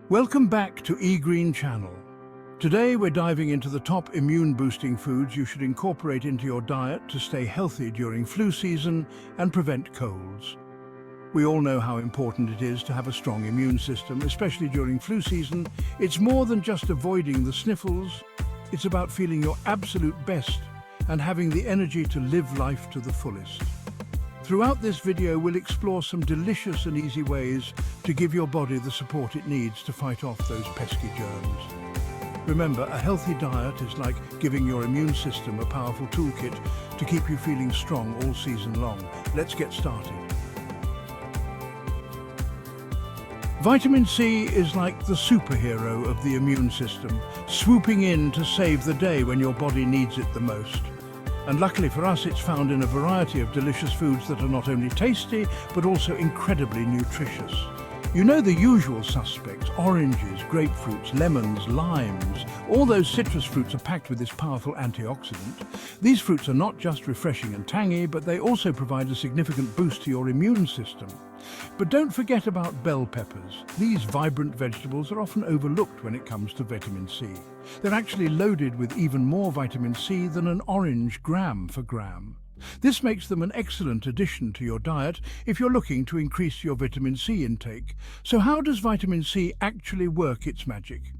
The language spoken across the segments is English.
Welcome back to eGreen Channel. Today we're diving into the top immune-boosting foods you should incorporate into your diet to stay healthy during flu season and prevent colds. We all know how important it is to have a strong immune system, especially during flu season. It's more than just avoiding the sniffles. It's about feeling your absolute best and having the energy to live life to the fullest. Throughout this video, we'll explore some delicious and easy ways to give your body the support it needs to fight off those pesky germs. Remember, a healthy diet is like giving your immune system a powerful toolkit to keep you feeling strong all season long. Let's get started. Vitamin C is like the superhero of the immune system, swooping in to save the day when your body needs it the most. And luckily for us, it's found in a variety of delicious foods that are not only tasty, but also incredibly nutritious. You know the usual suspects: oranges, grapefruits, lemons, limes. All those citrus fruits are packed with this powerful antioxidant. These fruits are not just refreshing and tangy, but they also provide a significant boost to your immune system. But don't forget about bell peppers. These vibrant vegetables are often overlooked when it comes to vitamin C. They're actually loaded with even more vitamin C than an orange gram for gram. This makes them an excellent addition to your diet if you're looking to increase your vitamin C intake. So how does vitamin C actually work its magic?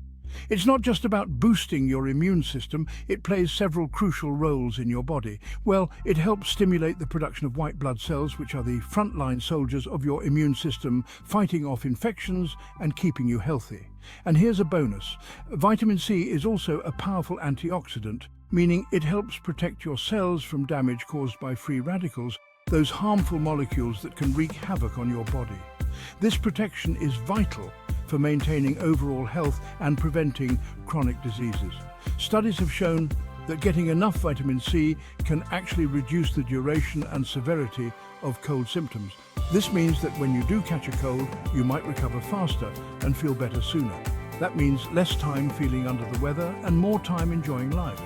It's not just about boosting your immune system, it plays several crucial roles in your body. Well, it helps stimulate the production of white blood cells, which are the frontline soldiers of your immune system, fighting off infections and keeping you healthy. And here's a bonus. Vitamin C is also a powerful antioxidant, meaning it helps protect your cells from damage caused by free radicals, those harmful molecules that can wreak havoc on your body. This protection is vital for maintaining overall health and preventing chronic diseases. Studies have shown that getting enough vitamin C can actually reduce the duration and severity of cold symptoms. This means that when you do catch a cold, you might recover faster and feel better sooner. That means less time feeling under the weather and more time enjoying life.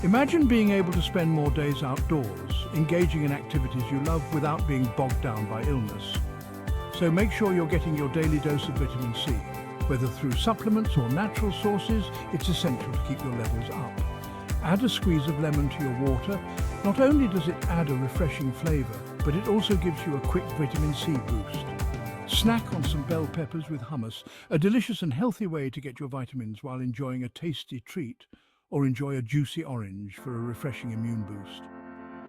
Imagine being able to spend more days outdoors, engaging in activities you love without being bogged down by illness. So make sure you're getting your daily dose of vitamin C. Whether through supplements or natural sources, it's essential to keep your levels up. Add a squeeze of lemon to your water. Not only does it add a refreshing flavor, but it also gives you a quick vitamin C boost. Snack on some bell peppers with hummus, a delicious and healthy way to get your vitamins while enjoying a tasty treat, or enjoy a juicy orange for a refreshing immune boost.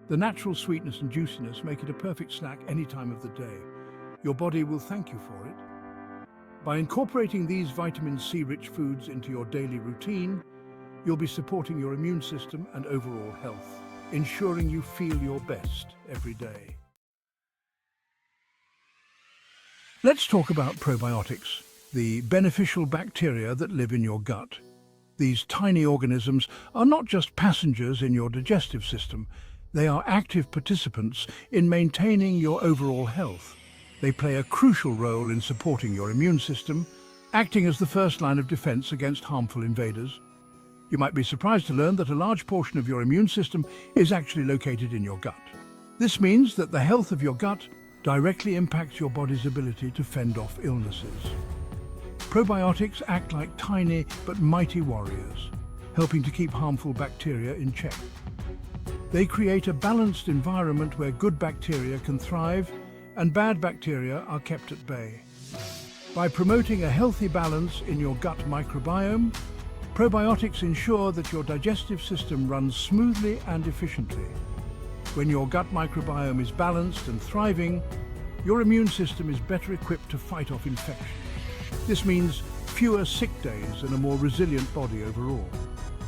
The natural sweetness and juiciness make it a perfect snack any time of the day. Your body will thank you for it. By incorporating these vitamin C-rich foods into your daily routine, you'll be supporting your immune system and overall health, ensuring you feel your best every day. Let's talk about probiotics, the beneficial bacteria that live in your gut. These tiny organisms are not just passengers in your digestive system, they are active participants in maintaining your overall health. They play a crucial role in supporting your immune system, acting as the first line of defense against harmful invaders. You might be surprised to learn that a large portion of your immune system is actually located in your gut. This means that the health of your gut directly impacts your body's ability to fend off illnesses. Probiotics act like tiny but mighty warriors, helping to keep harmful bacteria in check. They create a balanced environment where good bacteria can thrive and bad bacteria are kept at bay. By promoting a healthy balance in your gut microbiome, probiotics ensure that your digestive system runs smoothly and efficiently. When your gut microbiome is balanced and thriving, your immune system is better equipped to fight off infections. This means fewer sick days and a more resilient body overall.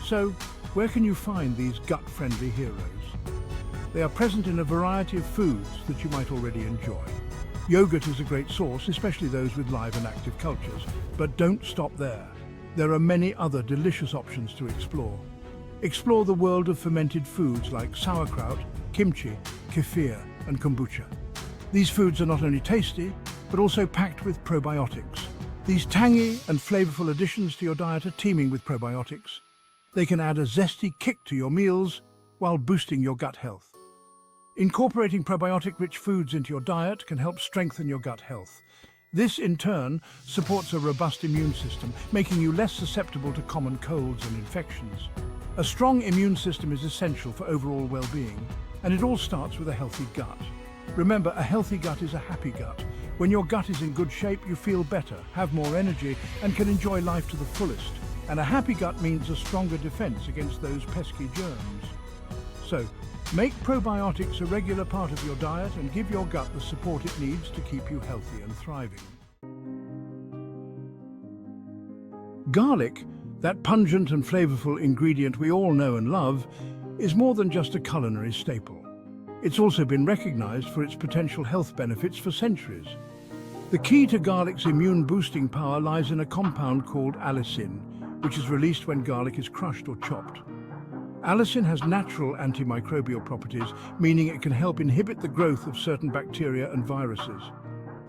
So, where can you find these gut-friendly heroes? They are present in a variety of foods that you might already enjoy. Yogurt is a great source, especially those with live and active cultures. But don't stop there. There are many other delicious options to explore. Explore the world of fermented foods like sauerkraut, kimchi, kefir, and kombucha. These foods are not only tasty, but also packed with probiotics. These tangy and flavorful additions to your diet are teeming with probiotics. They can add a zesty kick to your meals while boosting your gut health. Incorporating probiotic-rich foods into your diet can help strengthen your gut health. This, in turn, supports a robust immune system, making you less susceptible to common colds and infections. A strong immune system is essential for overall well-being, and it all starts with a healthy gut. Remember, a healthy gut is a happy gut. When your gut is in good shape, you feel better, have more energy, and can enjoy life to the fullest. And a happy gut means a stronger defense against those pesky germs. So, make probiotics a regular part of your diet and give your gut the support it needs to keep you healthy and thriving. Garlic, that pungent and flavorful ingredient we all know and love, is more than just a culinary staple. It's also been recognized for its potential health benefits for centuries. The key to garlic's immune-boosting power lies in a compound called allicin, which is released when garlic is crushed or chopped. Allicin has natural antimicrobial properties, meaning it can help inhibit the growth of certain bacteria and viruses.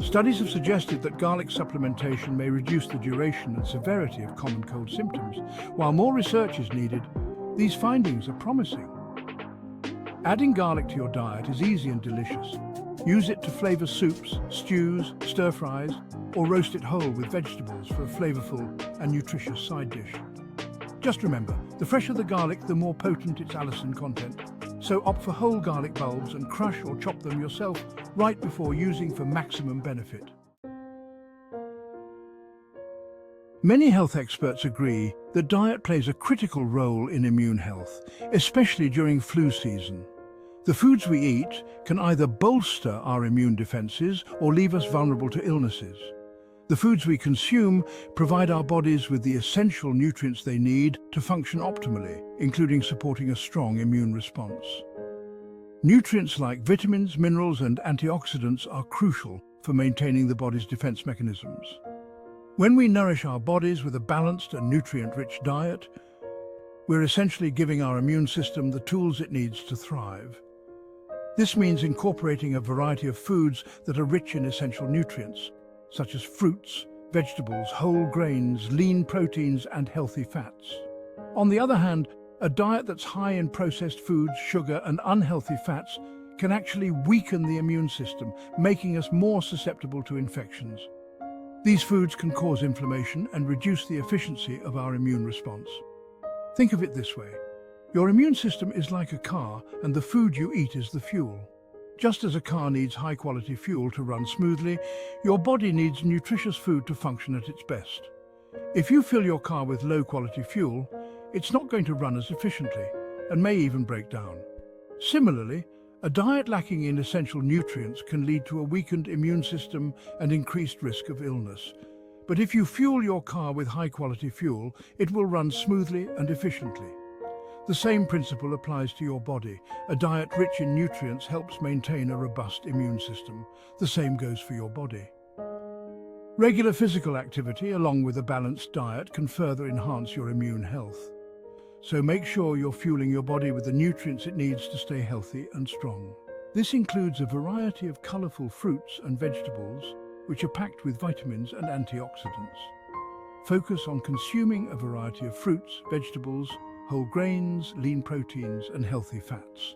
Studies have suggested that garlic supplementation may reduce the duration and severity of common cold symptoms. While more research is needed, these findings are promising. Adding garlic to your diet is easy and delicious. Use it to flavor soups, stews, stir-fries, or roast it whole with vegetables for a flavorful and nutritious side dish. Just remember, the fresher the garlic, the more potent its allicin content. So opt for whole garlic bulbs and crush or chop them yourself right before using for maximum benefit. Many health experts agree that diet plays a critical role in immune health, especially during flu season. The foods we eat can either bolster our immune defenses or leave us vulnerable to illnesses. The foods we consume provide our bodies with the essential nutrients they need to function optimally, including supporting a strong immune response. Nutrients like vitamins, minerals, and antioxidants are crucial for maintaining the body's defense mechanisms. When we nourish our bodies with a balanced and nutrient-rich diet, we're essentially giving our immune system the tools it needs to thrive. This means incorporating a variety of foods that are rich in essential nutrients, such as fruits, vegetables, whole grains, lean proteins, and healthy fats. On the other hand, a diet that's high in processed foods, sugar, and unhealthy fats can actually weaken the immune system, making us more susceptible to infections. These foods can cause inflammation and reduce the efficiency of our immune response. Think of it this way. Your immune system is like a car, and the food you eat is the fuel. Just as a car needs high-quality fuel to run smoothly, your body needs nutritious food to function at its best. If you fill your car with low-quality fuel, it's not going to run as efficiently and may even break down. Similarly, a diet lacking in essential nutrients can lead to a weakened immune system and increased risk of illness. But if you fuel your car with high-quality fuel, it will run smoothly and efficiently. The same principle applies to your body. A diet rich in nutrients helps maintain a robust immune system. The same goes for your body. Regular physical activity, along with a balanced diet, can further enhance your immune health. So make sure you're fueling your body with the nutrients it needs to stay healthy and strong. This includes a variety of colorful fruits and vegetables, which are packed with vitamins and antioxidants. Focus on consuming a variety of fruits, vegetables, whole grains, lean proteins, and healthy fats.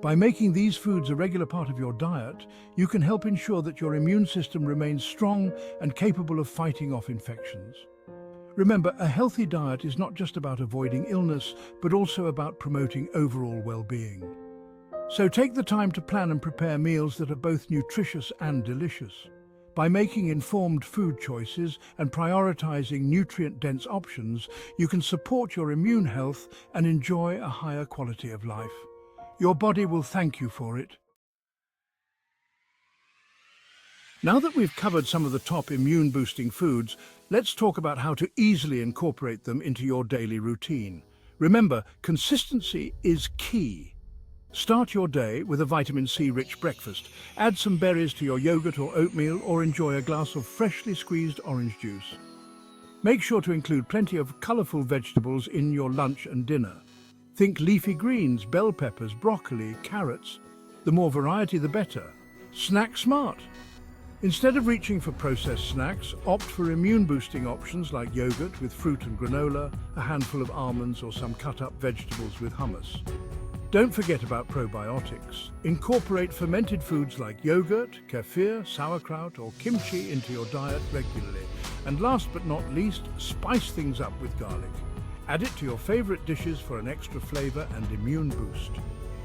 By making these foods a regular part of your diet, you can help ensure that your immune system remains strong and capable of fighting off infections. Remember, a healthy diet is not just about avoiding illness, but also about promoting overall well-being. So take the time to plan and prepare meals that are both nutritious and delicious. By making informed food choices and prioritizing nutrient-dense options, you can support your immune health and enjoy a higher quality of life. Your body will thank you for it. Now that we've covered some of the top immune-boosting foods, let's talk about how to easily incorporate them into your daily routine. Remember, consistency is key. Start your day with a vitamin C-rich breakfast. Add some berries to your yogurt or oatmeal, or enjoy a glass of freshly squeezed orange juice. Make sure to include plenty of colorful vegetables in your lunch and dinner. Think leafy greens, bell peppers, broccoli, carrots. The more variety, the better. Snack smart. Instead of reaching for processed snacks, opt for immune-boosting options like yogurt with fruit and granola, a handful of almonds, or some cut-up vegetables with hummus. Don't forget about probiotics. Incorporate fermented foods like yogurt, kefir, sauerkraut or kimchi into your diet regularly. And last but not least, spice things up with garlic. Add it to your favorite dishes for an extra flavor and immune boost.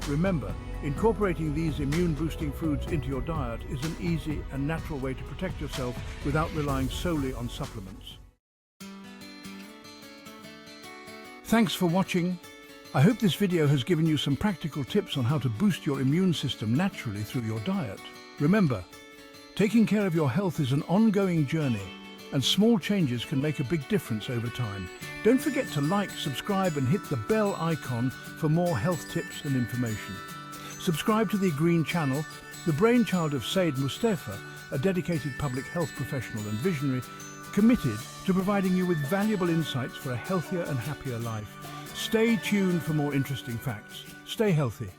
Remember, incorporating these immune-boosting foods into your diet is an easy and natural way to protect yourself without relying solely on supplements. Thanks for watching. I hope this video has given you some practical tips on how to boost your immune system naturally through your diet. Remember, taking care of your health is an ongoing journey, and small changes can make a big difference over time. Don't forget to like, subscribe and hit the bell icon for more health tips and information. Subscribe to the Green Channel, the brainchild of Said Mustafa, a dedicated public health professional and visionary, committed to providing you with valuable insights for a healthier and happier life. Stay tuned for more interesting facts. Stay healthy.